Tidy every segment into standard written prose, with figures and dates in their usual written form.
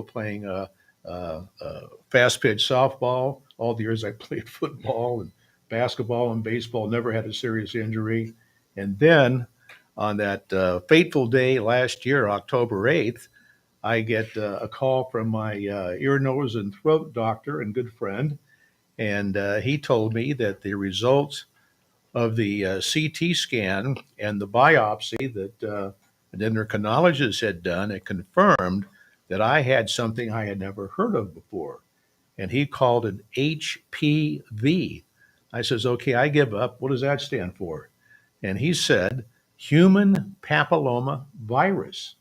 playing fast pitch softball. All the years I played football and basketball and baseball, never had a serious injury. And then on that fateful day last year, October 8th, I get a call from my ear, nose, and throat doctor and good friend. And he told me that the results of the CT scan and the biopsy that an endocrinologist had done, it confirmed that I had something I had never heard of before. And he called it HPV. I says, okay, I give up. What does that stand for? And he said, human papilloma virus.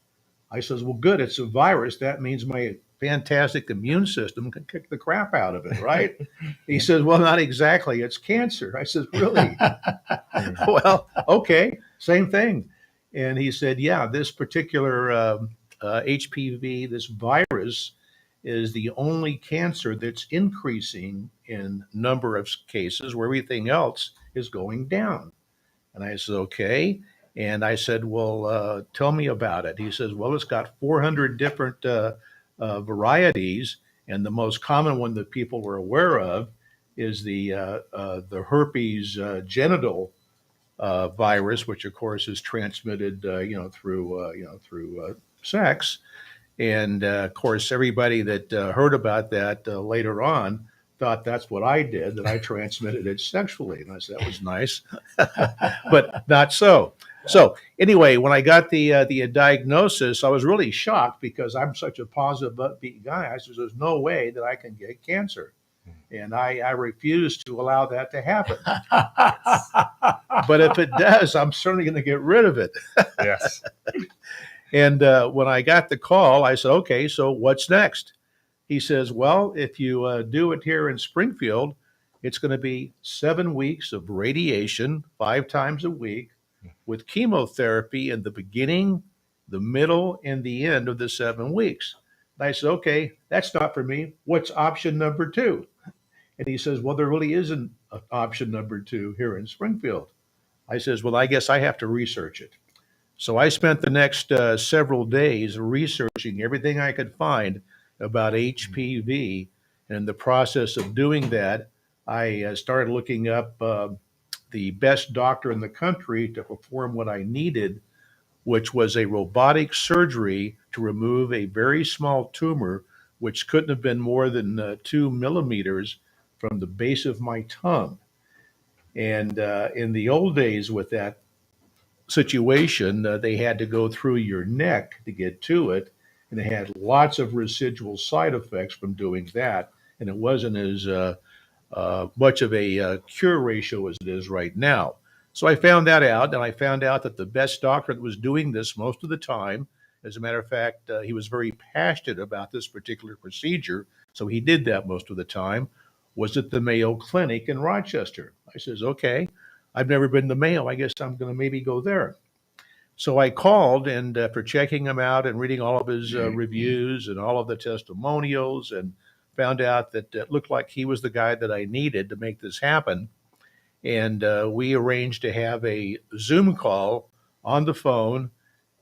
I says, well, good. It's a virus. That means my fantastic immune system can kick the crap out of it, right? He says, well, not exactly. It's cancer. I says, really? Well, okay, same thing. And he said, yeah, this particular HPV, this virus, is the only cancer that's increasing in number of cases where everything else is going down. And I said, okay. And I said, well, tell me about it. He says, well, it's got 400 different varieties. And the most common one that people were aware of is the herpes genital virus, which of course is transmitted, through sex. And of course, everybody that heard about that later on thought that's what I did, that I transmitted it sexually. And I said, that was nice, but not so. So anyway, when I got the diagnosis, I was really shocked because I'm such a positive, upbeat guy. I said, there's no way that I can get cancer. And I refuse to allow that to happen. But if it does, I'm certainly going to get rid of it. Yes. And when I got the call, I said, okay, so what's next? He says, well, if you do it here in Springfield, it's going to be 7 weeks of radiation 5 times a week with chemotherapy in the beginning, the middle, and the end of the 7 weeks. And I said, okay, that's not for me. What's option number 2? And he says, well, there really isn't an option number 2 here in Springfield. I says, well, I guess I have to research it. So I spent the next several days researching everything I could find about HPV. And in the process of doing that, I started looking up the best doctor in the country to perform what I needed, which was a robotic surgery to remove a very small tumor, which couldn't have been more than 2 millimeters from the base of my tongue. And in the old days with that situation, they had to go through your neck to get to it, and it had lots of residual side effects from doing that. And it wasn't as much of a cure ratio as it is right now. So I found that out, and I found out that the best doctor that was doing this most of the time, as a matter of fact, he was very passionate about this particular procedure, so he did that most of the time, was at the Mayo Clinic in Rochester. I says, okay, I've never been to Mayo. I guess I'm going to maybe go there. So I called, and after checking him out and reading all of his reviews and all of the testimonials, and found out that it looked like he was the guy that I needed to make this happen. And we arranged to have a Zoom call on the phone,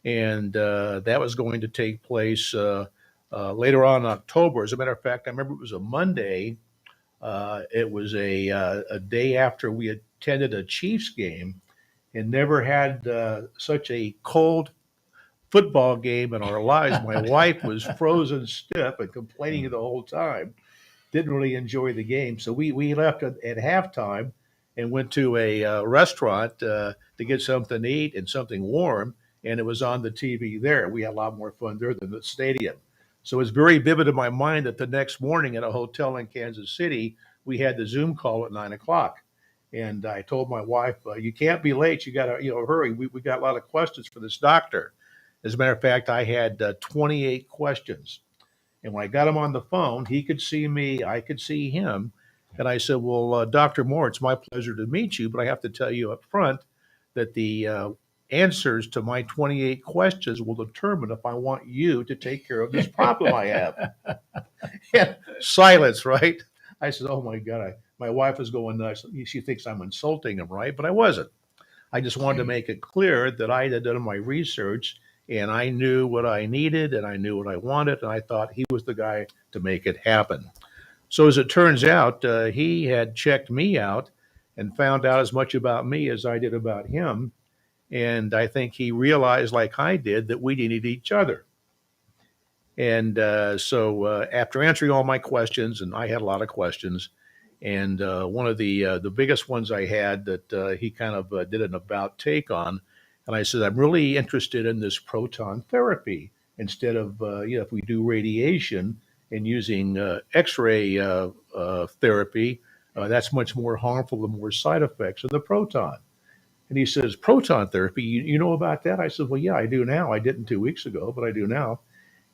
and that was going to take place later on in October. As a matter of fact, I remember it was a Monday. It was a day after we attended a Chiefs game, and never had such a cold football game in our lives. My wife was frozen stiff and complaining the whole time. Didn't really enjoy the game. So we left at halftime and went to a restaurant to get something to eat and something warm. And it was on the TV there. We had a lot more fun there than the stadium. So it's very vivid in my mind that the next morning at a hotel in Kansas City, we had the Zoom call at 9 o'clock. And I told my wife, you can't be late. You got to, hurry. We got a lot of questions for this doctor. As a matter of fact, I had 28 questions. And when I got him on the phone, he could see me, I could see him. And I said, well, Dr. Moore, it's my pleasure to meet you, but I have to tell you up front that the answers to my 28 questions will determine if I want you to take care of this problem I have. And silence, right? I said, oh my God, my wife is going nuts. She thinks I'm insulting him, right? But I wasn't. I just wanted to make it clear that I had done my research and I knew what I needed and I knew what I wanted, and I thought he was the guy to make it happen. So as it turns out, he had checked me out and found out as much about me as I did about him. And I think he realized, like I did, that we needed each other. And so after answering all my questions, and I had a lot of questions, and one of the biggest ones I had that he kind of did an about take on, and I said, I'm really interested in this proton therapy instead of if we do radiation and using X-ray therapy, that's much more harmful and more side effects of the proton. And he says, proton therapy, you know about that? I said, well, yeah, I do now. I didn't 2 weeks ago, but I do now.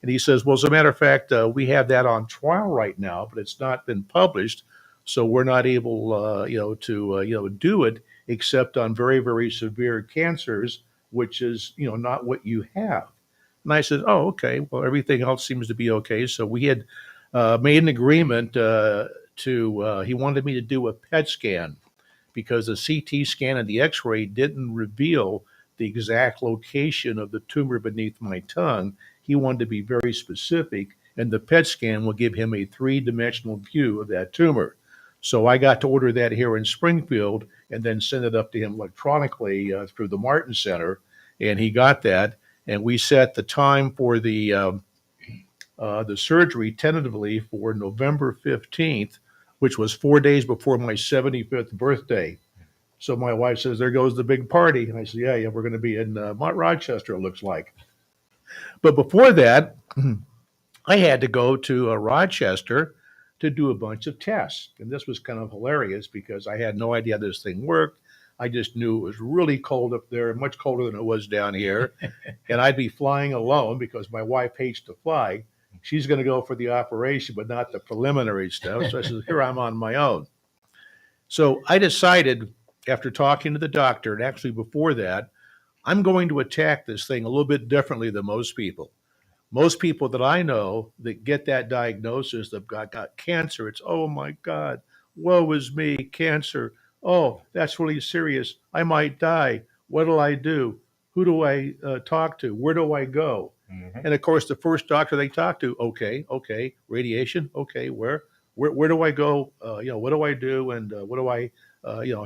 And he says, well, as a matter of fact, we have that on trial right now, but it's not been published. So we're not able, to do it except on very, very severe cancers, which is, not what you have. And I said, oh, okay. Well, everything else seems to be okay. So we had made an agreement he wanted me to do a PET scan because the CT scan and the X-ray didn't reveal the exact location of the tumor beneath my tongue. He wanted to be very specific, and the PET scan will give him a three-dimensional view of that tumor. So I got to order that here in Springfield and then send it up to him electronically through the Martin Center, and he got that. And we set the time for the surgery tentatively for November 15th, which was 4 days before my 75th birthday. So my wife says, there goes the big party. And I said, yeah, we're going to be in Rochester, it looks like. But before that, I had to go to Rochester to do a bunch of tests. And this was kind of hilarious because I had no idea how this thing worked. I just knew it was really cold up there, much colder than it was down here. And I'd be flying alone because my wife hates to fly. She's going to go for the operation, but not the preliminary stuff. So I said, here I'm on my own. So I decided after talking to the doctor, and actually before that, I'm going to attack this thing a little bit differently than most people. Most people that I know that get that diagnosis, they've got cancer. It's, oh my God, woe is me, cancer. Oh, that's really serious. I might die. What'll I do? Who do I talk to? Where do I go? Mm-hmm. And of course, the first doctor they talk to, okay, radiation. Okay, where do I go? What do I do? And what do I,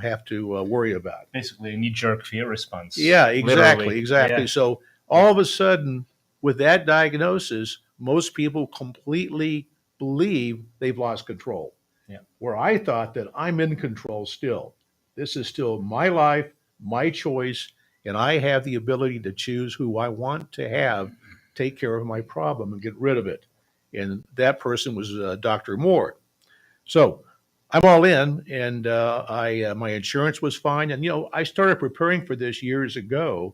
have to worry about? Basically, a knee-jerk fear response. Yeah, exactly. Literally. Yeah. So all of a sudden, with that diagnosis, most people completely believe they've lost control. Yeah. Where I thought that I'm in control still. This is still my life, my choice, and I have the ability to choose who I want to have take care of my problem and get rid of it. And that person was Dr. Moore. So I'm all in, and my insurance was fine. And, I started preparing for this years ago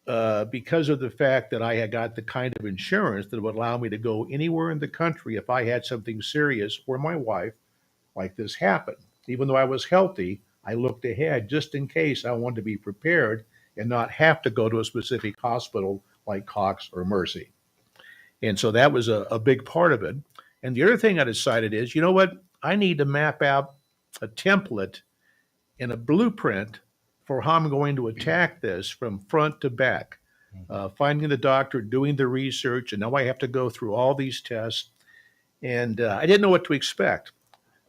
because of the fact that I had got the kind of insurance that would allow me to go anywhere in the country if I had something serious for my wife like this happened. Even though I was healthy, I looked ahead just in case I wanted to be prepared and not have to go to a specific hospital like Cox or Mercy. And so that was a big part of it. And the other thing I decided is, you know what? I need to map out a template and a blueprint for how I'm going to attack this from front to back. Finding the doctor, doing the research, and now I have to go through all these tests. And I didn't know what to expect.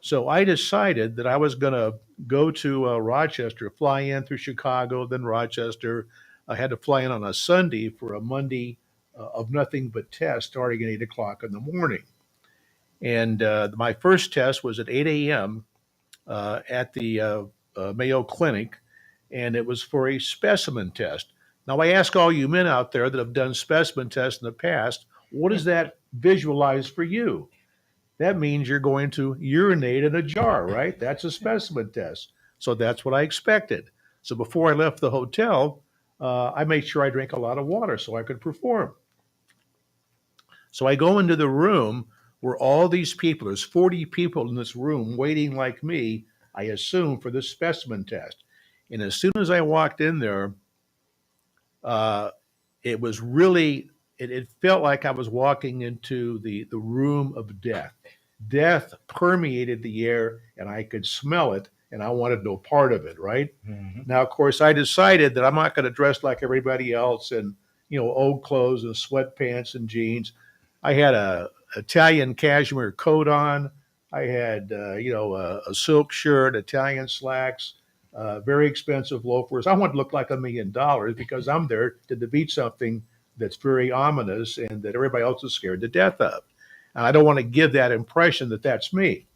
So I decided that I was going to go to Rochester, fly in through Chicago, then Rochester. I had to fly in on a Sunday for a Monday of nothing but tests starting at 8 o'clock in the morning. And my first test was at 8 a.m. At the Mayo Clinic, and it was for a specimen test. Now, I ask all you men out there that have done specimen tests in the past, what does that visualize for you? That means you're going to urinate in a jar, right? That's a specimen test. So that's what I expected. So before I left the hotel, I made sure I drank a lot of water so I could perform. So I go into the room where all these people, there's 40 people in this room waiting like me, I assume, for this specimen test. And as soon as I walked in there, it was really, it felt like I was walking into the room of death. Death permeated the air, and I could smell it. and I wanted no part of it, right? Hmm. Now, of course, I decided that I'm not going to dress like everybody else and, old clothes and sweatpants and jeans. I had a Italian cashmere coat on. I had, a silk shirt, Italian slacks, very expensive loafers. I want to look like $1 million because I'm there to defeat something that's very ominous and that everybody else is scared to death of. And I don't want to give that impression that that's me.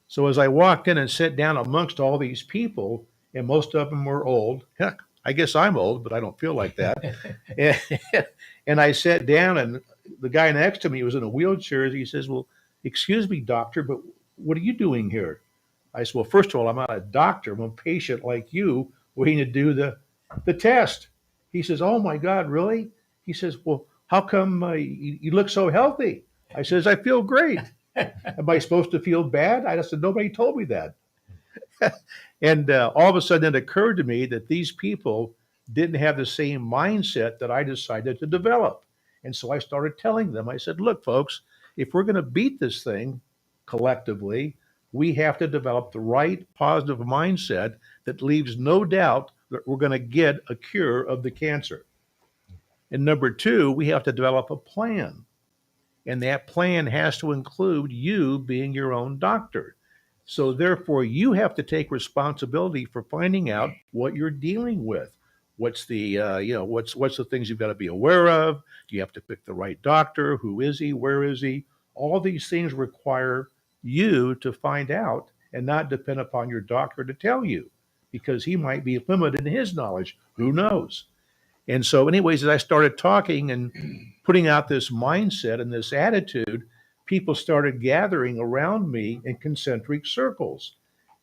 So as I walked in and sat down amongst all these people, and most of them were old, heck, I guess I'm old, but I don't feel like that. and, and I sat down, and the guy next to me was in a wheelchair. He says, "Well, excuse me, doctor, but what are you doing here?" I said, "Well, first of all, I'm not a doctor. I'm a patient like you waiting to do the test." He says, "Oh my God, really?" He says, "Well, how come you look so healthy?" I says, "I feel great." Am I supposed to feel bad? I said, nobody told me that. And all of a sudden, it occurred to me that these people didn't have the same mindset that I decided to develop. And so I started telling them, I said, look, folks, if we're going to beat this thing collectively, we have to develop the right positive mindset that leaves no doubt that we're going to get a cure of the cancer. And number two, we have to develop a plan. And that plan has to include you being your own doctor. So therefore, you have to take responsibility for finding out what you're dealing with. What's the what's the things you've got to be aware of? Do you have to pick the right doctor? Who is he? Where is he? All these things require you to find out and not depend upon your doctor to tell you because he might be limited in his knowledge. Who knows? And so, anyways, as I started talking and putting out this mindset and this attitude, people started gathering around me in concentric circles.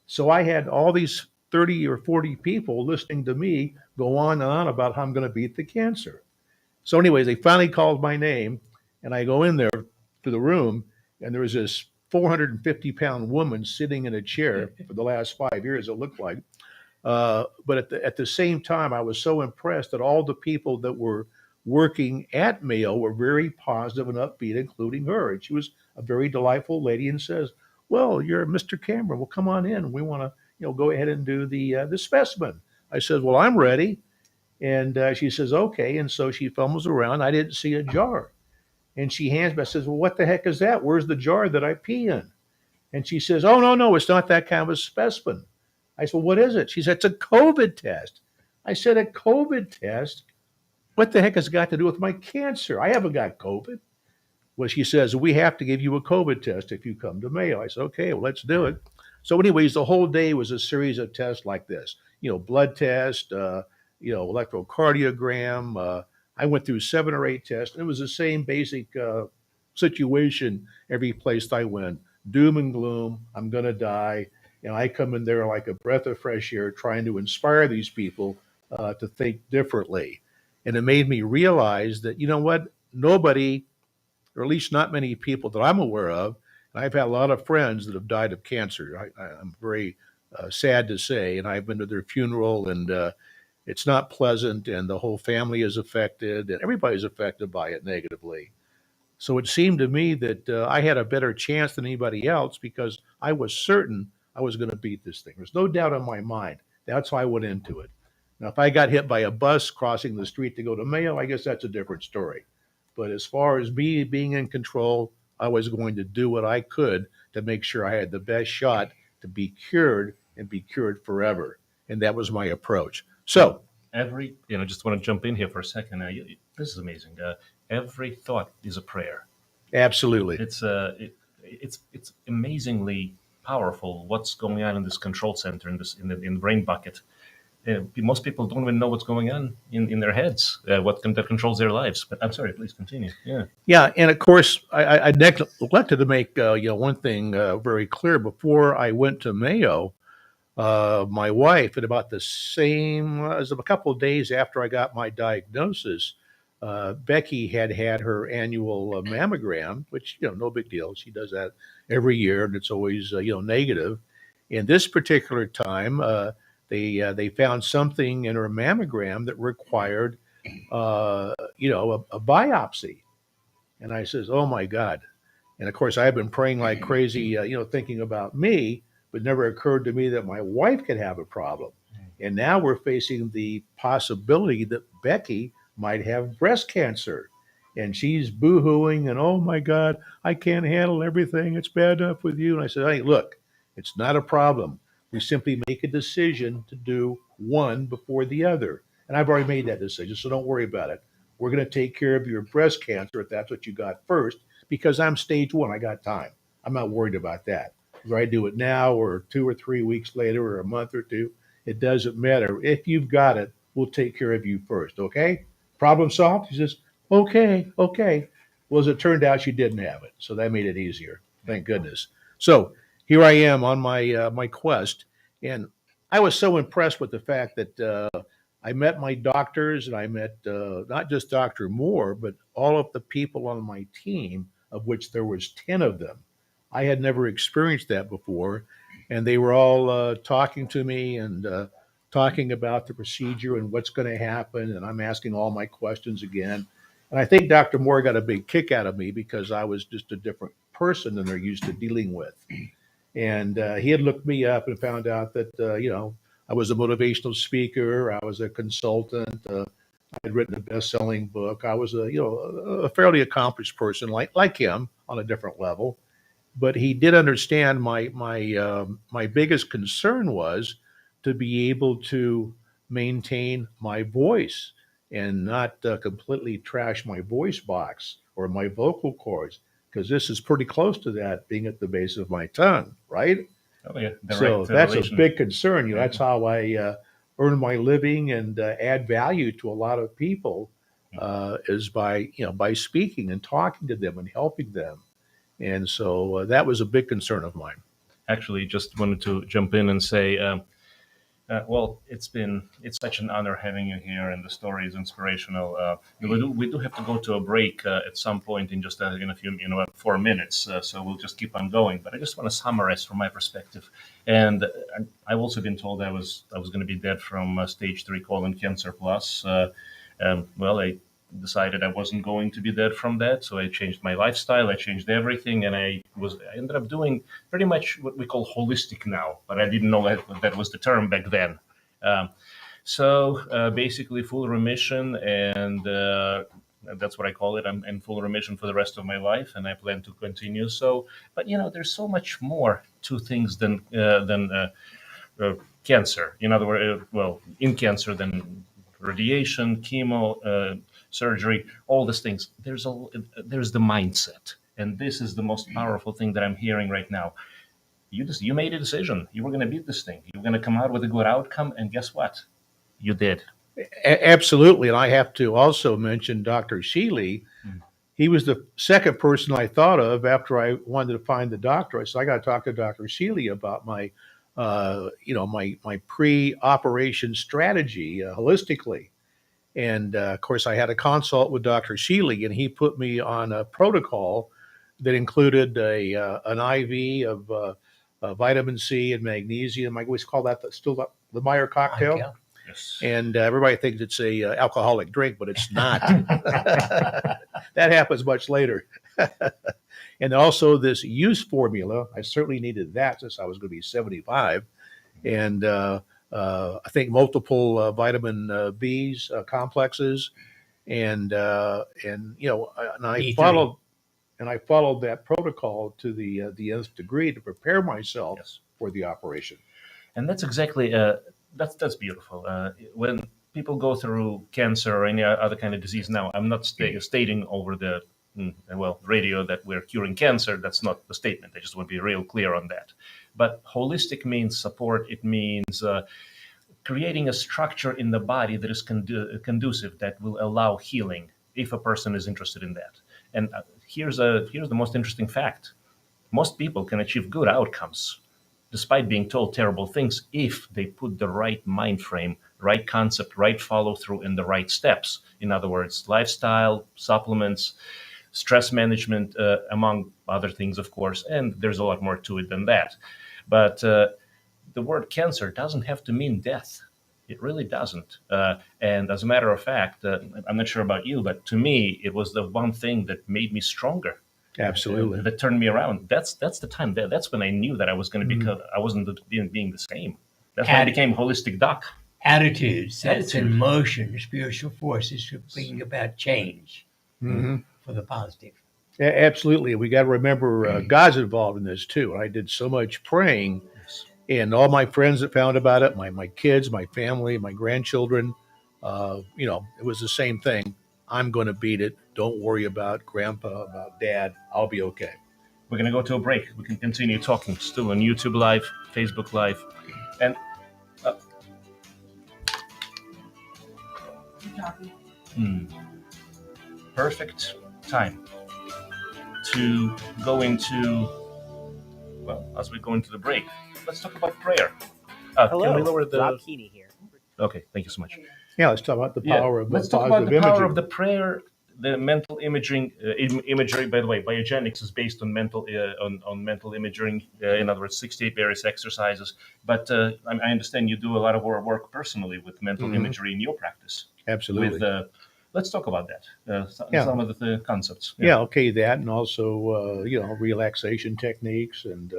So I had all these 30 or 40 people listening to me go on and on about how I'm going to beat the cancer. So, anyways, they finally called my name, and I go in there to the room, and there was this 450-pound woman sitting in a chair for the last 5 years, it looked like. But at the same time, I was so impressed that all the people that were working at Mayo were very positive and upbeat, including her. And she was a very delightful lady and says, "Well, you're Mr. Cameron. Well, come on in. We want to, go ahead and do the specimen." I said, "Well, I'm ready." And she says, "Okay." And so she fumbles around. I didn't see a jar. And she hands me, I says, "Well, what the heck is that? Where's the jar that I pee in?" And she says, "Oh, no, no, it's not that kind of a specimen." I said, "Well, what is it?" She said, "It's a COVID test." I said, "A COVID test? What the heck has it got to do with my cancer? I haven't got COVID." Well, she says, "We have to give you a COVID test if you come to Mayo." I said, "Okay, well, let's do it." So, anyways, the whole day was a series of tests like this, blood test, electrocardiogram. I went through 7 or 8 tests. And it was the same basic situation every place I went. Doom and gloom. I'm going to die. And I come in there like a breath of fresh air, trying to inspire these people to think differently. And it made me realize that, you know what? Nobody, or at least not many people that I'm aware of, and I've had a lot of friends that have died of cancer. I'm very sad to say, and I've been to their funeral, and it's not pleasant, and the whole family is affected, and everybody's affected by it negatively. So it seemed to me that I had a better chance than anybody else because I was certain I was going to beat this thing. There's no doubt in my mind. That's why I went into it. Now, if I got hit by a bus crossing the street to go to Mayo, I guess that's a different story. But as far as me being in control, I was going to do what I could to make sure I had the best shot to be cured and be cured forever. And that was my approach. So, Just want to jump in here for a second. This is amazing. Every thought is a prayer. absolutely. It's amazingly powerful what's going on in this control center in the brain bucket. Most people don't even know what's going on in their heads, that controls their lives. But I'm sorry, please continue. Yeah. Yeah, and of course, I neglected to make one thing very clear. Before I went to Mayo, my wife, at about the same as a couple of days after I got my diagnosis, Becky had had her annual mammogram, which no big deal. She does that every year, and it's always negative. And this particular time, they found something in her mammogram that required a biopsy. And I says, "Oh my God." And of course, I've been praying like crazy, thinking about me. but never occurred to me that my wife could have a problem. And now we're facing the possibility that Becky might have breast cancer. And she's boo-hooing and, oh my God, I can't handle everything. It's bad enough with you. And I said, hey, look, it's not a problem. We simply make a decision to do one before the other. And I've already made that decision, so don't worry about it. We're going to take care of your breast cancer if that's what you got first, because I'm stage one. I got time. I'm not worried about that. Whether I do it now or 2 or 3 weeks later or a month or two, it doesn't matter. If you've got it, we'll take care of you first. Okay? Problem solved? He says, okay, okay. Well, as it turned out, she didn't have it. So that made it easier. Thank goodness. So here I am on my quest. And I was so impressed with the fact that I met my doctors and I met not just Dr. Moore, but all of the people on my team, of which there was 10 of them. I had never experienced that before. And they were all talking to me and talking about the procedure and what's going to happen. And I'm asking all my questions again. And I think Dr. Moore got a big kick out of me because I was just a different person than they're used to dealing with. And he had looked me up and found out that, I was a motivational speaker. I was a consultant. I had written a best-selling book. I was a fairly accomplished person like him on a different level. But he did understand my biggest concern was to be able to maintain my voice and not completely trash my voice box or my vocal cords, because this is pretty close to that being at the base of my tongue, right? Oh yeah, So direct that's a relation. big concern. That's how I earn my living and add value to a lot of people is by speaking and talking to them and helping them. And so that was a big concern of mine. Actually, just wanted to jump in and say, well, it's such an honor having you here, and the story is inspirational. We do have to go to a break at some point in just in a few 4 minutes, so we'll just keep on going. But I just want to summarize from my perspective, and I've also been told I was going to be dead from stage 3 colon cancer plus. Well, I decided I wasn't going to be dead from that, so I changed my lifestyle, I changed everything, and I ended up doing pretty much what we call holistic now, but I didn't know that was the term back then. Um, so basically, full remission, and that's what I call it. I'm in full remission for the rest of my life, and I plan to continue. So, but there's so much more to things than cancer. In other words, well, in cancer than radiation, chemo, surgery, all these things. There's the mindset, and this is the most powerful thing that I'm hearing right now. You made a decision. You were going to beat this thing. You were going to come out with a good outcome, and guess what? You did. Absolutely. And I have to also mention Dr. Shealy. He was the second person I thought of after I wanted to find the doctor. I said, I got to talk to Dr. Shealy about my pre-operation strategy holistically. And of course, I had a consult with Dr. Shealy, and he put me on a protocol that included an IV of vitamin C and magnesium. I always call that the Meyer cocktail. Yeah. Yes. And everybody thinks it's a alcoholic drink, but it's not. That happens much later. And also this use formula. I certainly needed that since I was going to be 75. And I think multiple vitamin B's complexes, and I B3. followed that protocol to the nth degree to prepare myself Yes. for the operation. And that's exactly that's beautiful. When people go through cancer or any other kind of disease now, I'm not stating over the radio that we're curing cancer. That's not the statement. I just want to be real clear on that. But holistic means support. It means creating a structure in the body that is conducive, that will allow healing if a person is interested in that. And here's the most interesting fact: most people can achieve good outcomes despite being told terrible things if they put the right mind frame, right concept, right follow through, and the right steps. In other words, lifestyle, supplements, stress management, among other things, of course. And there's a lot more to it than that. But the word cancer doesn't have to mean death. It really doesn't. And as a matter of fact, I'm not sure about you, but to me, it was the one thing that made me stronger. Absolutely. that turned me around. That's the time. That's when I knew that I was going to become. I wasn't being the same. That's when I became holistic doc. Attitudes, that's Attitude. in motion, spiritual forces for bringing about change for the positive. Absolutely. We got to remember God's involved in this too. I did so much praying, and all my friends that found about it, my kids, my family, my grandchildren, it was the same thing. I'm going to beat it. Don't worry about Grandpa, about Dad. I'll be okay. We're going to go to a break. We can continue talking still on YouTube Live, Facebook Live, and perfect time to go into, well, as we go into the break, let's talk about prayer. Hello, can we lower the... Rob Keeney here. Okay, thank you so much. Yeah, let's talk about the power of let's positive talk about the imaging. power of the prayer, the mental imaging, imagery. By the way, biogenics is based on mental imaging. In other words, 68 various exercises. But I understand you do a lot of work personally with mental imagery in your practice. Absolutely. Let's talk about that. Some of the concepts. Yeah, okay, that, and also relaxation techniques and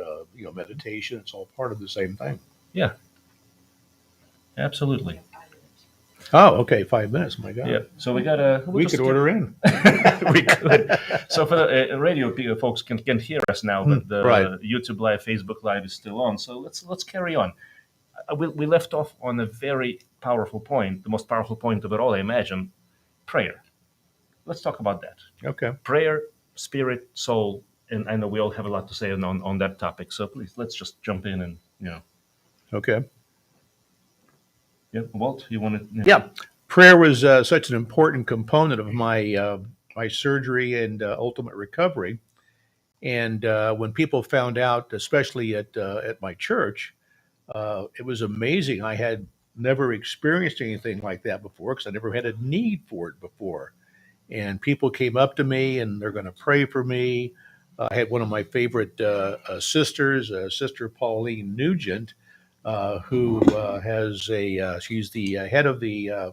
meditation. It's all part of the same thing. Yeah, absolutely. Oh, okay, 5 minutes. My God. Yeah. So we got we could order in. We could. So for the radio folks can hear us now, but the YouTube Live, Facebook Live is still on. So let's carry on. We left off on a very powerful point, the most powerful point of it all, I imagine, prayer. Let's talk about that. Okay. Prayer, spirit, soul, and I know we all have a lot to say on that topic. So please, let's just jump in and Okay. Yeah, Walt, you want to? Yeah, prayer was such an important component of my my surgery and ultimate recovery. And when people found out, especially at my church, it was amazing. I had never experienced anything like that before because I never had a need for it before. And people came up to me and they're going to pray for me. I had one of my favorite sisters, Sister Pauline Nugent, who has she's the head of the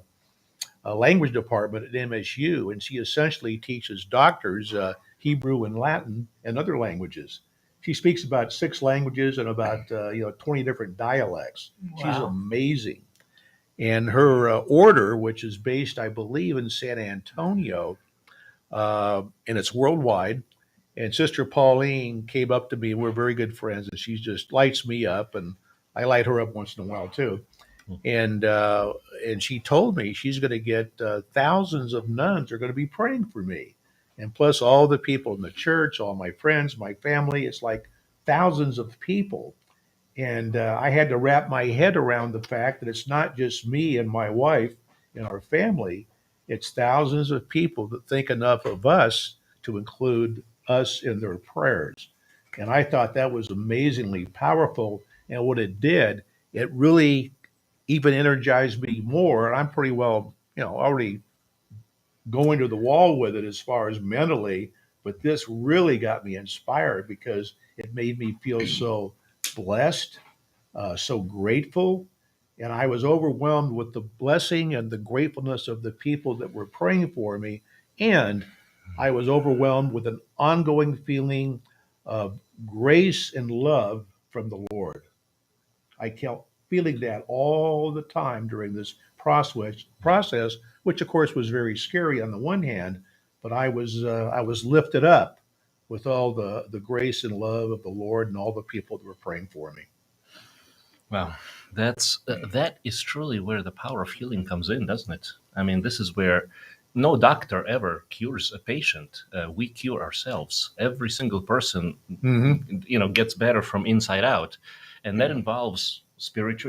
language department at MSU, and she essentially teaches doctors Hebrew and Latin and other languages. She speaks about 6 languages and about 20 different dialects. Wow. She's amazing. And her order, which is based, I believe, in San Antonio, and it's worldwide. And Sister Pauline came up to me, and we're very good friends, and she just lights me up, and I light her up once in a while too. And she told me she's going to get thousands of nuns are going to be praying for me, and plus all the people in the church, all my friends, my family. It's like thousands of people, and I had to wrap my head around the fact that it's not just me and my wife and our family. It's thousands of people that think enough of us to include us in their prayers. And I thought that was amazingly powerful. And what it did, it really even energized me more. And I'm pretty well, already going to the wall with it as far as mentally. But this really got me inspired because it made me feel so blessed, so grateful. And I was overwhelmed with the blessing and the gratefulness of the people that were praying for me. And I was overwhelmed with an ongoing feeling of grace and love from the Lord. I kept feeling that all the time during this process, which of course was very scary on the one hand, but I was lifted up with all the grace and love of the Lord and all the people that were praying for me. Wow, that is truly where the power of healing comes in, doesn't it? I mean, this is where no doctor ever cures a patient. We cure ourselves. Every single person, gets better from inside out, and that involves spirit,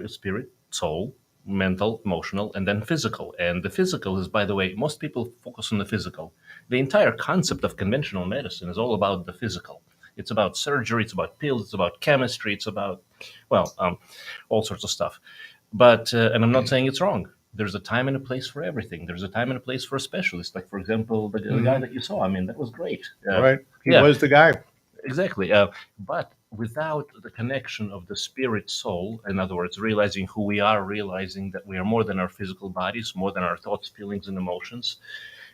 soul, mental, emotional, and then physical. And the physical is, by the way, most people focus on the physical. The entire concept of conventional medicine is all about the physical. It's about surgery, it's about pills, it's about chemistry, it's about, all sorts of stuff. But, and I'm not saying it's wrong. There's a time and a place for everything. There's a time and a place for a specialist. Like, for example, the guy that you saw, I mean, that was great. Right. He was the guy. Exactly. But without the connection of the spirit soul, in other words, realizing who we are, realizing that we are more than our physical bodies, more than our thoughts, feelings, and emotions,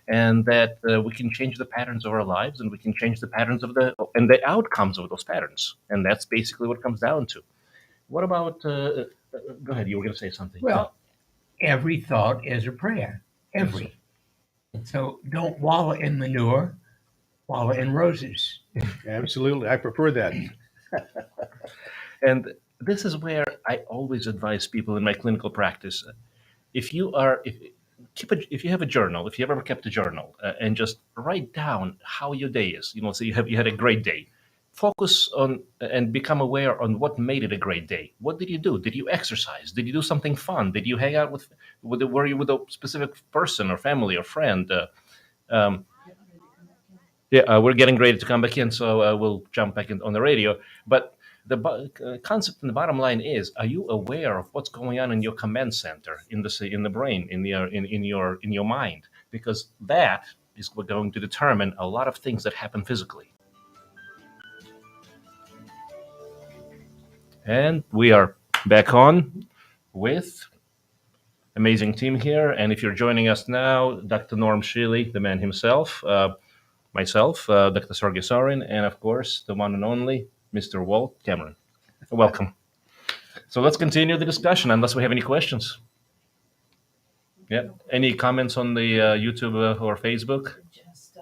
and that we can change the patterns of our lives, and we can change the patterns of the outcomes of those patterns, and that's basically what it comes down to. What about? Go ahead. You were going to say something. Well, every thought is a prayer. Every. So don't wallow in manure, wallow in roses. Absolutely. I prefer that. And this is where I always advise people in my clinical practice. If you are, if you have a journal, if you ever kept a journal, and just write down how your day is. So you had a great day. Focus on and become aware on what made it a great day. What did you do? Did you exercise? Did you do something fun? Did you hang out were you with a specific person or family or friend? Um, yeah, we're getting ready to come back in, so we'll jump back in on the radio. But the concept and the bottom line is: are you aware of what's going on in your command center, in the brain, in your mind? Because that is going to determine a lot of things that happen physically. And we are back on with amazing team here. And if you're joining us now, Dr. Norm Shealy, the man himself. Myself, Dr. Shealy-Sorin, and of course, the one and only Mr. Walt Cameron. Welcome. So let's continue the discussion, unless we have any questions. Yeah. Any comments on the YouTube or Facebook? Just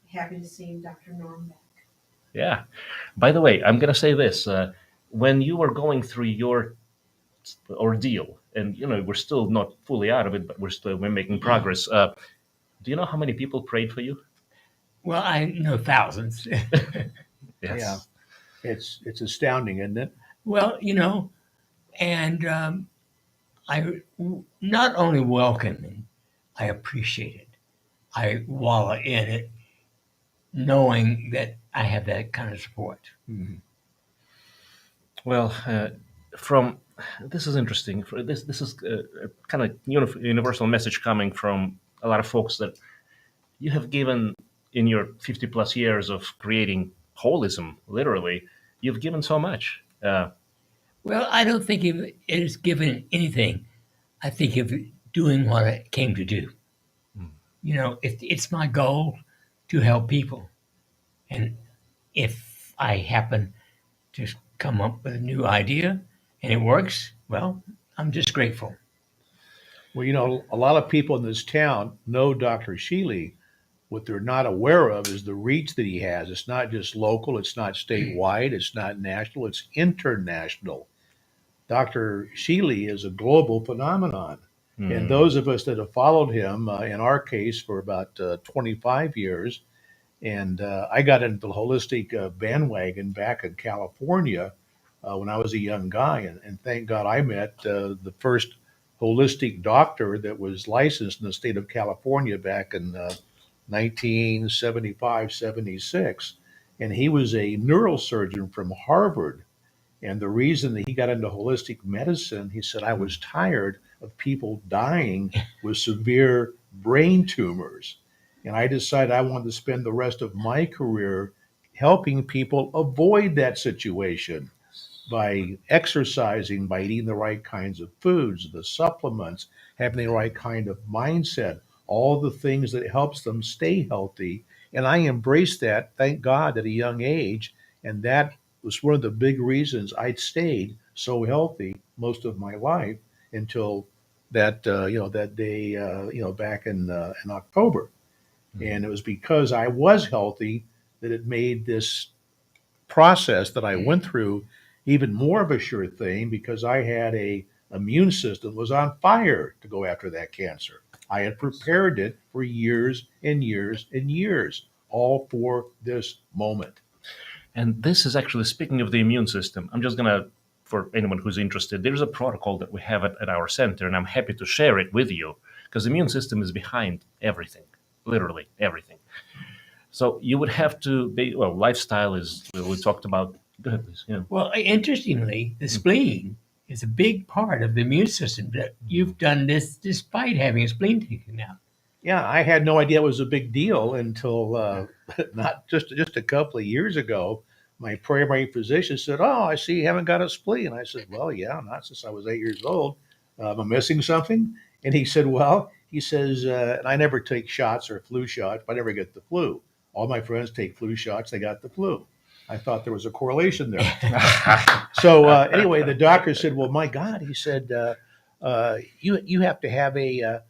happy to see Dr. Norm back. Yeah. By the way, I'm going to say this. When you were going through your ordeal, and we're still not fully out of it, but we're making progress. Do you know how many people prayed for you? Well, I know thousands. Yes. Yeah. It's astounding, isn't it? Well, and I not only welcome it, I appreciate it. I wallow in it, knowing that I have that kind of support. Mm-hmm. Well, this is interesting. This is a kind of universal message coming from a lot of folks that you have given in your 50 plus years of creating holism. Literally, you've given so much. Well, I don't think it is given anything. I think of doing what I came to do. It's my goal to help people. And if I happen to come up with a new idea and it works, well, I'm just grateful. Well, a lot of people in this town know Dr. Shealy. What they're not aware of is the reach that he has. It's not just local, it's not statewide, it's not national, it's international. Dr. Shealy is a global phenomenon. And those of us that have followed him, in our case, for about 25 years, and I got into the holistic bandwagon back in California when I was a young guy. And thank God I met the first holistic doctor that was licensed in the state of California back in 1975, 76. And he was a neurosurgeon from Harvard. And the reason that he got into holistic medicine, he said, I was tired of people dying with severe brain tumors. And I decided I wanted to spend the rest of my career helping people avoid that situation by exercising, by eating the right kinds of foods, the supplements, having the right kind of mindset, all the things that helps them stay healthy. And I embraced that, thank God, at a young age. And that was one of the big reasons I'd stayed so healthy most of my life until that that day back in October. And it was because I was healthy that it made this process that I went through even more of a sure thing, because I had a immune system that was on fire to go after that cancer. I had prepared it for years and years and years, all for this moment. And this is actually, speaking of the immune system, I'm just going to, for anyone who's interested, there's a protocol that we have at our center, and I'm happy to share it with you, because the immune system is behind everything, literally everything. So you would have to be, lifestyle is, we talked about. Go ahead, please. Yeah. Well, interestingly, the spleen is a big part of the immune system. That you've done this despite having a spleen taken out. Yeah, I had no idea it was a big deal until not just a couple of years ago. My primary physician said, "Oh, I see you haven't got a spleen." I said, "Well, yeah, not since I was 8 years old. Am I missing something?" And he said, "Well, He says, and I never take shots or flu shots. I never get the flu. All my friends take flu shots. They got the flu. I thought there was a correlation there. So anyway, the doctor said, "Well, my God," he said, "you have to have a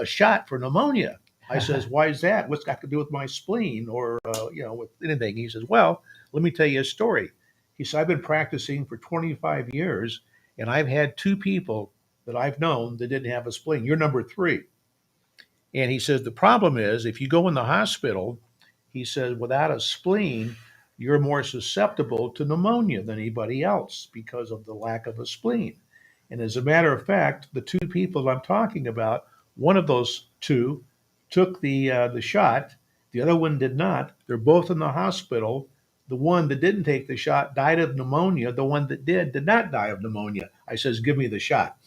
shot for pneumonia." I says, "Why is that? What's got to do with my spleen or with anything?" He says, "Well, let me tell you a story." He said, "I've been practicing for 25 years, and I've had two people that I've known that didn't have a spleen. You're number three." And he says, "The problem is if you go in the hospital," he says, "without a spleen, you're more susceptible to pneumonia than anybody else because of the lack of a spleen." And as a matter of fact, the two people I'm talking about, one of those two took the shot, the other one did not. They're both in the hospital. The one that didn't take the shot died of pneumonia. The one that did not die of pneumonia. I says, "Give me the shot."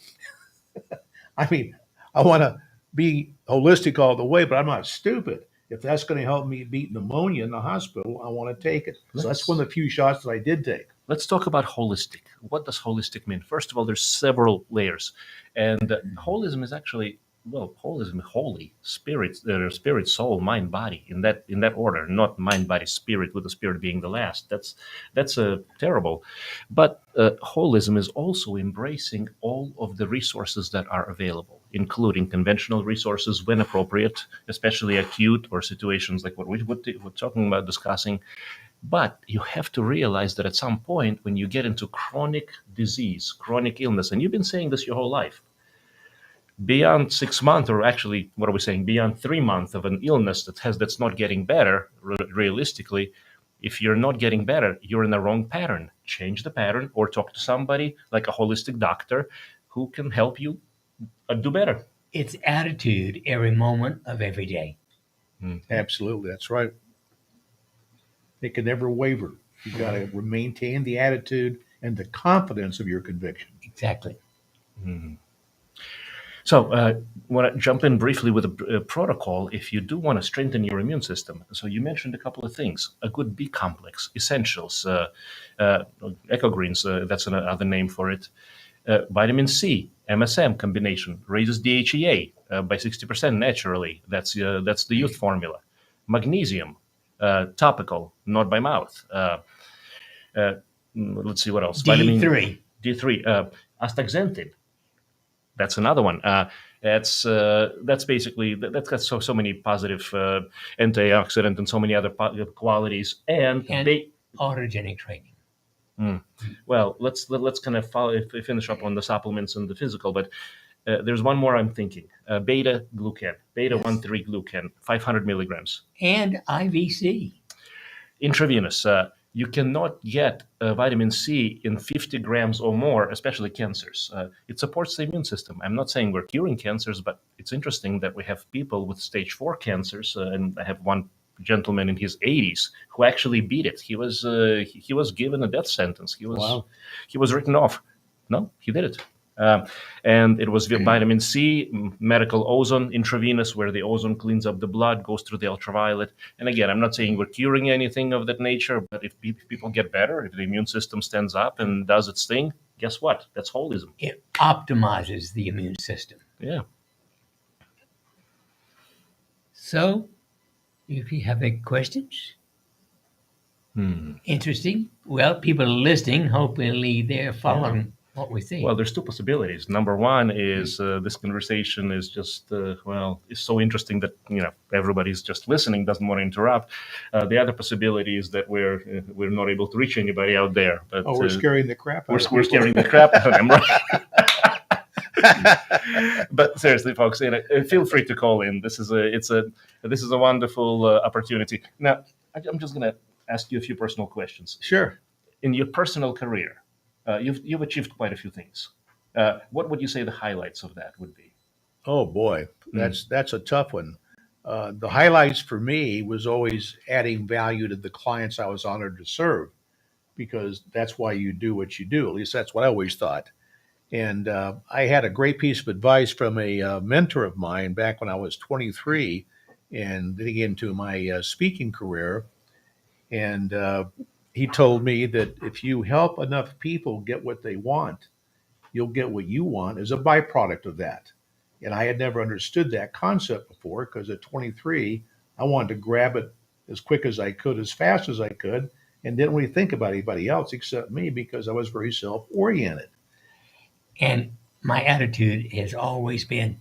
I mean, I want to be holistic all the way, but I'm not stupid. If that's going to help me beat pneumonia in the hospital, I want to take it. So that's one of the few shots that I did take. Let's talk about holistic. What does holistic mean? First of all, there's several layers, and holism is actually holism, holy spirit, spirit, soul, mind, body, in that order, not mind, body, spirit, with the spirit being the last. That's terrible. But holism is also embracing all of the resources that are available, including conventional resources when appropriate, especially acute or situations like what we're talking about discussing. But you have to realize that at some point, when you get into chronic disease, chronic illness, and you've been saying this your whole life, beyond 6 months, or actually, what are we saying, beyond 3 months of an illness that's not getting better, realistically, if you're not getting better, you're in the wrong pattern. Change the pattern, or talk to somebody like a holistic doctor who can help you do better. It's attitude every moment of every day. Absolutely, that's right. It can never waver. You've got to maintain the attitude and the confidence of your conviction. Exactly. So, I want to jump in briefly with a protocol if you do want to strengthen your immune system. So, you mentioned a couple of things: a good B complex, essentials, ecogreens, that's another name for it. Vitamin C, MSM combination raises DHEA by 60% naturally. That's the youth formula. Magnesium, topical, not by mouth. Let's see what else. D3. D3, astaxanthin. That's another one. That's basically that's got so many positive antioxidant and so many other qualities, and they autogenic training. Well, let's kind of finish up on the supplements and the physical, but there's one more I'm thinking. Beta glucan, beta 1,3 glucan, 500 milligrams, and IVC, intravenous. You cannot get vitamin C in 50 grams or more, especially cancers. It supports the immune system. I'm not saying we're curing cancers, but it's interesting that we have people with stage 4 cancers, and I have one gentleman in his 80s who actually beat it. He was given a death sentence. He was written off. No, he did it. And it was vitamin C, medical ozone, intravenous, where the ozone cleans up the blood, goes through the ultraviolet. And again, I'm not saying we're curing anything of that nature, but if people get better, if the immune system stands up and does its thing, guess what? That's holism. It optimizes the immune system. Yeah. So, if you have any questions, interesting, well, people are listening. Hopefully they're following what we say. Well, there's two possibilities. Number one is this conversation is just, is so interesting that, everybody's just listening, doesn't want to interrupt. The other possibility is that we're not able to reach anybody out there. But, we're scaring the crap out of We're scaring the crap out of them, right? But seriously, folks, feel free to call in. This is a wonderful opportunity. Now, I'm just going to ask you a few personal questions. Sure. In your personal career, you've achieved quite a few things. What would you say the highlights of that would be? Oh boy, that's a tough one. The highlights for me was always adding value to the clients I was honored to serve, because that's why you do what you do. At least that's what I always thought. And I had a great piece of advice from a mentor of mine back when I was 23 and getting into my speaking career. And he told me that if you help enough people get what they want, you'll get what you want as a byproduct of that. And I had never understood that concept before because at 23, I wanted to grab it as quick as I could, as fast as I could, and didn't really think about anybody else except me because I was very self-oriented. And my attitude has always been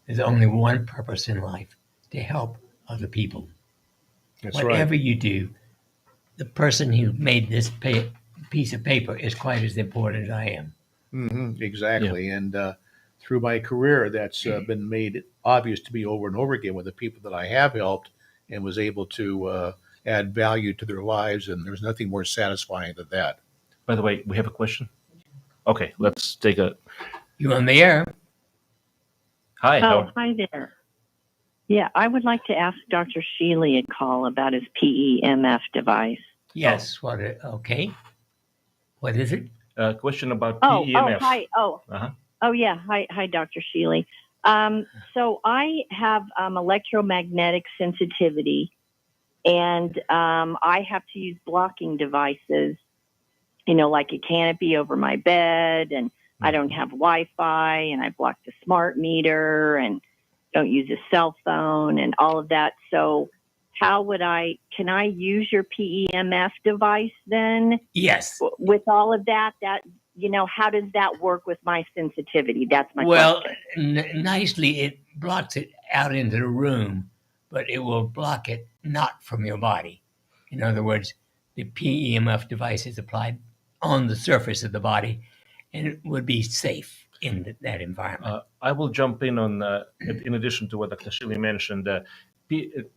there's only one purpose in life, to help other people. That's Whatever right. you do, the person who made this piece of paper is quite as important as I am. Yeah. Exactly. And through my career, that's been made obvious to me over and over again with the people that I have helped and was able to add value to their lives. And there's nothing more satisfying than that. By the way, we have a question. Okay, let's take a. You on the air? Hi. Oh, hi there. Yeah, I would like to ask Dr. Shealy a call about his PEMF device. Yes. Okay. What is it? Question about Oh, PEMF. hi. Uh-huh. Oh, yeah. Hi, Dr. Shealy. So I have electromagnetic sensitivity, and I have to use blocking devices, like a canopy over my bed, and I don't have Wi-Fi, and I block the smart meter, and don't use a cell phone, and all of that. So can I use your PEMF device then? Yes. With all of that, how does that work with my sensitivity? That's my question. Nicely, it blocks it out into the room, but it will block it not from your body. In other words, the PEMF device is applied on the surface of the body, and it would be safe in that environment. I will jump in on, in addition to what Dr. Shealy mentioned,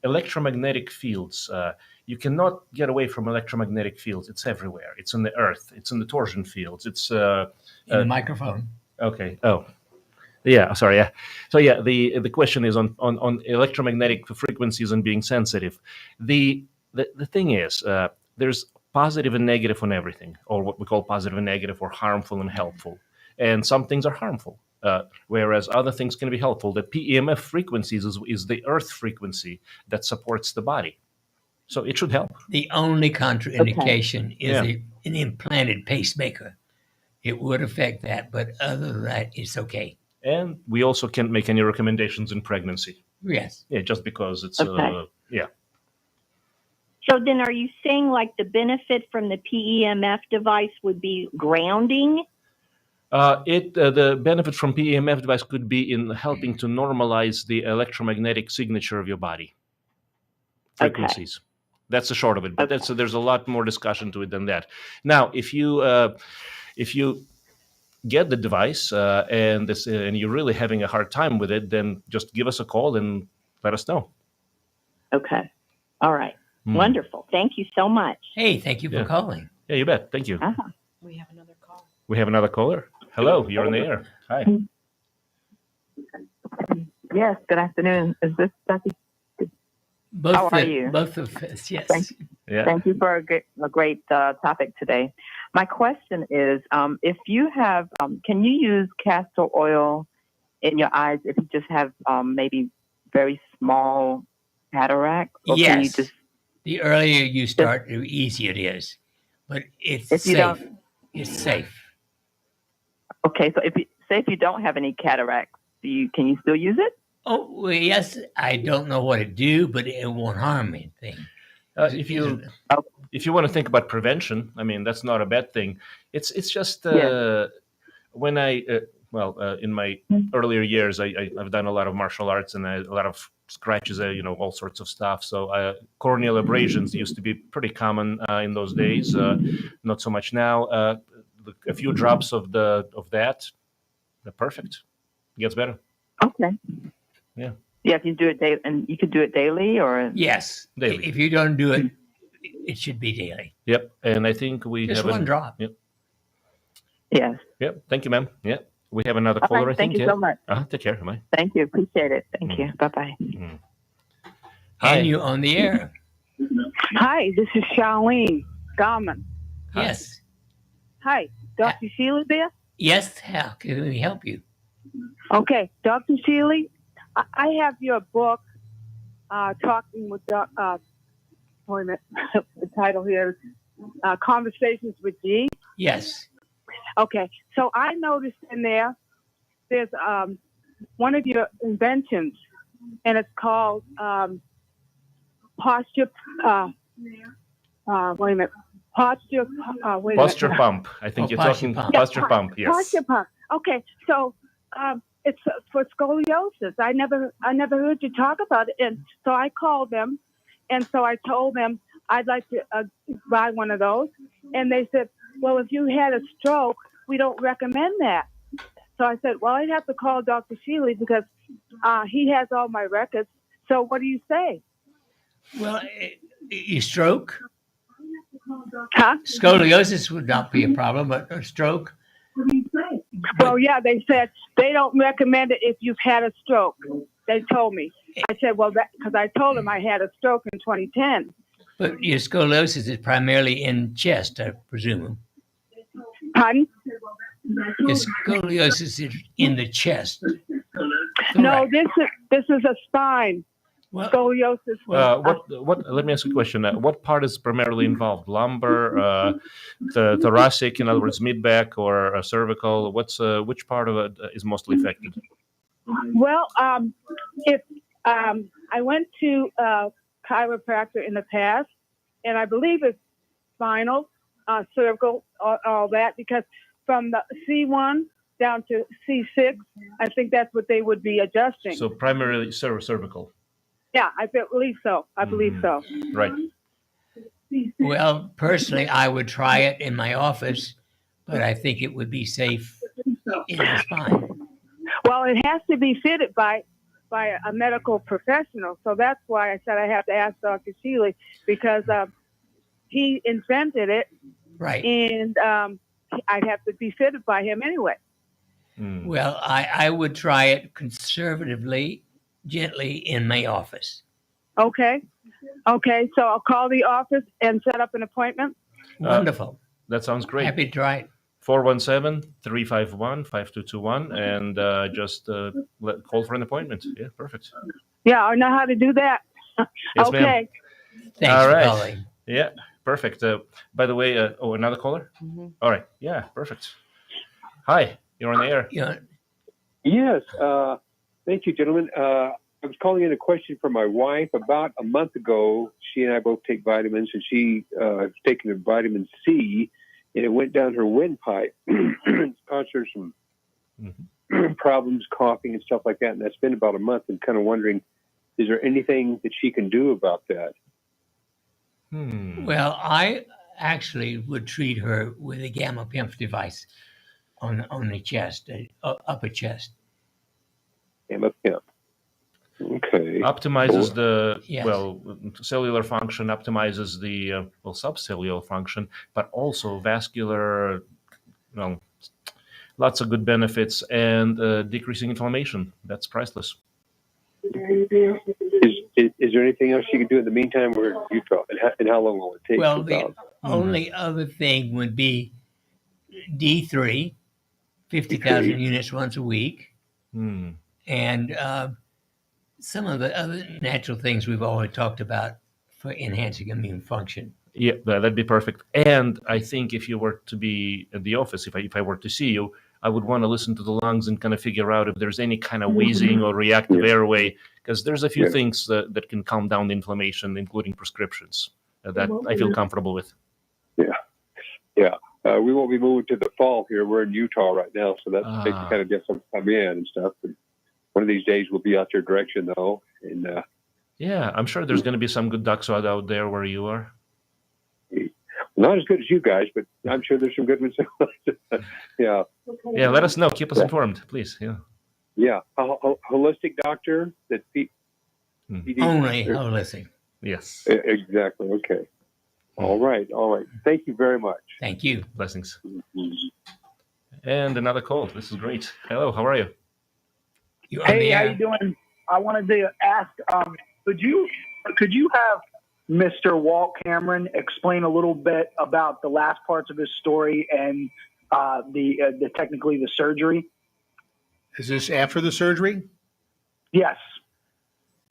electromagnetic fields. You cannot get away from electromagnetic fields. It's everywhere. It's in the earth. It's in the torsion fields. It's in the microphone. Okay. Oh, yeah. Sorry. Yeah. So yeah, the question is on electromagnetic frequencies and being sensitive. The thing is, there's positive and negative on everything, or what we call positive and negative, or harmful and helpful. And some things are harmful, whereas other things can be helpful. The PEMF frequencies is the earth frequency that supports the body. So it should help. The only contraindication is an implanted pacemaker. It would affect that, but other than that, it's okay. And we also can't make any recommendations in pregnancy. Yes. Yeah, just because it's, yeah. So then are you saying like the benefit from the PEMF device would be grounding? The benefit from PEMF device could be in helping to normalize the electromagnetic signature of your body frequencies. Okay. That's the short of it, but there's a lot more discussion to it than that. Now, if you get the device and you're really having a hard time with it, then just give us a call and let us know. Okay. All right. Wonderful. Thank you so much. Hey, thank you for calling. Yeah, you bet. Thank you. We have another call. We have another caller. Hello, you're on the air. Hi. Yes, good afternoon. Is this Becky? How are you? Both of us, yes. Thank you for a great topic today. My question is, if you have, can you use castor oil in your eyes if you just have maybe very small cataracts? Or yes. Can you just, the earlier you start, the easier it is. But it's safe. It's safe. Okay, so if you don't have any cataracts, can you still use it? Oh, well, yes. I don't know what it do, but it won't harm anything. If you want to think about prevention, I mean, that's not a bad thing. It's just when in my earlier years, I've done a lot of martial arts and a lot of scratches, all sorts of stuff. So corneal abrasions used to be pretty common in those days. Not so much now. A few drops of that, they're perfect. It gets better. Okay. Yeah. Yeah, if you do it daily, and you could do it daily, or yes, daily. If you don't do it, it should be daily. Yep, and I think we just have one drop. Yep. Yes. Yep. Thank you, ma'am. Yeah, we have another caller. Right, I think. Thank you so much. Take care. Bye. Thank you. Appreciate it. Thank you. Bye bye. Hi. And you on the air? Hi, this is Charlene Garman. Yes. Hi, Dr. Shealy there? Yes. How can we help you? Okay, Dr. Shealy, I have your book, Talking with the title here is Conversations with G. Yes. Okay, so I noticed in there's one of your inventions, and it's called posture. Wait a minute. Posture. Wait a Posture minute. pump. I think Oh, you're posture talking pump. posture pump. Yes. Posture pump. Okay, so it's for scoliosis. I never heard you talk about it, and so I called them, and so I told them I'd like to buy one of those, and they said, "Well, if you had a stroke, we don't recommend that." So I said, "Well, I'd have to call Dr. Shealy because he has all my records. So what do you say?" Well, you stroke, Huh? scoliosis would not be a problem, but a stroke. Well, yeah, they said they don't recommend it if you've had a stroke. They told me. I said, well, because I told them I had a stroke in 2010. But your scoliosis is primarily in chest, I presume. Pardon? Your scoliosis is in the chest. No, Correct. this is a spine. Well, Scoliosis. What? Let me ask you a question. What part is primarily involved? Lumbar, the thoracic, in other words, mid back, or cervical? Which part of it is mostly affected? Well, if I went to a chiropractor in the past, and I believe it's spinal, cervical, all that, because from the C1 down to C6, I think that's what they would be adjusting. So primarily cervical. Yeah, I believe so. I believe so. Right. well, personally, I would try it in my office, but I think it would be safe in the spine. Well, it has to be fitted by a medical professional. So that's why I said I have to ask Dr. Shealy, because he invented it, Right. and I'd have to be fitted by him anyway. Well, I would try it conservatively, gently in my office. Okay. So I'll call the office and set up an appointment. Wonderful. That sounds great. Happy to try it. 417-351-5221, and just call for an appointment. Yeah, perfect. Yeah, I know how to do that. Yes, ma'am. Okay. Thanks All for right. calling. Yeah, perfect. By the way, another caller? All right. Yeah, perfect. Hi, you're on the air. Yeah. Yes. Thank you, gentlemen. I was calling in a question for my wife. About a month ago, she and I both take vitamins, and she has taken a vitamin C, and it went down her windpipe. It's caused her some problems, coughing and stuff like that. And that's been about a month. I'm kind of wondering, is there anything that she can do about that? Well, I actually would treat her with a gamma pimp device on the chest, upper chest. Gamma pimp. Okay. Optimizes the Yes. cellular function, optimizes the subcellular function, but also vascular. Lots of good benefits, and decreasing inflammation. That's priceless. Is there anything else she can do in the meantime? We're in Utah, and how long will it take? Well, the only other thing would be D3, 50,000 units once a week, and some of the other natural things we've already talked about for enhancing immune function. Yeah, that'd be perfect. And I think if you were to be at the office, if I were to see you, I would want to listen to the lungs and kind of figure out if there's any kind of wheezing or reactive airway, because there's a few things that can calm down the inflammation, including prescriptions, that I feel comfortable with. Yeah. We won't be moving to the fall here. We're in Utah right now, so that takes kind of get some come in and stuff. But one of these days we'll be out your direction, though. And yeah, I'm sure there's going to be some good ducks out there where you are. not as good as you guys, but I'm sure there's some good ones. Yeah. Yeah, let us know. Keep us informed, please. Yeah. Yeah. A holistic doctor that Only holistic. Yes. Exactly. Okay. All right. Thank you very much. Thank you. Blessings. And another call. This is great. Hello, how are you? Hey, how you doing? I wanted to ask, could you have Mr. Walt Cameron explain a little bit about the last parts of his story and the technically the surgery? Is this after the surgery? Yes.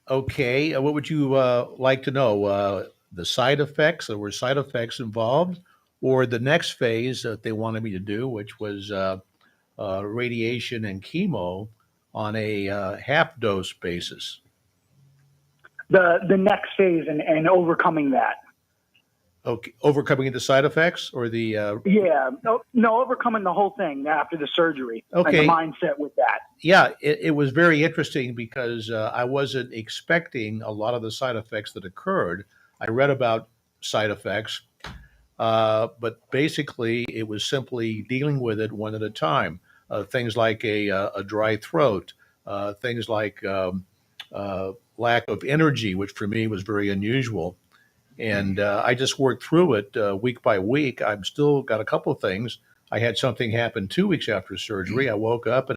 Okay. What would you like to know? The side effects? There were side effects involved, or the next phase that they wanted me to do, which was radiation and chemo on a half dose basis. The next phase and overcoming that. Okay, overcoming the side effects or the Yeah, no, overcoming the whole thing after the surgery. Okay. And the mindset with that. yeah, it was very interesting because I wasn't expecting a lot of the side effects that occurred. I read about side effects, but basically it was simply dealing with it one at a time. Things like a dry throat, things like lack of energy, which for me was very unusual. And I just worked through it week by week. I've still got a couple of things. I had something happen 2 weeks after surgery. I woke up and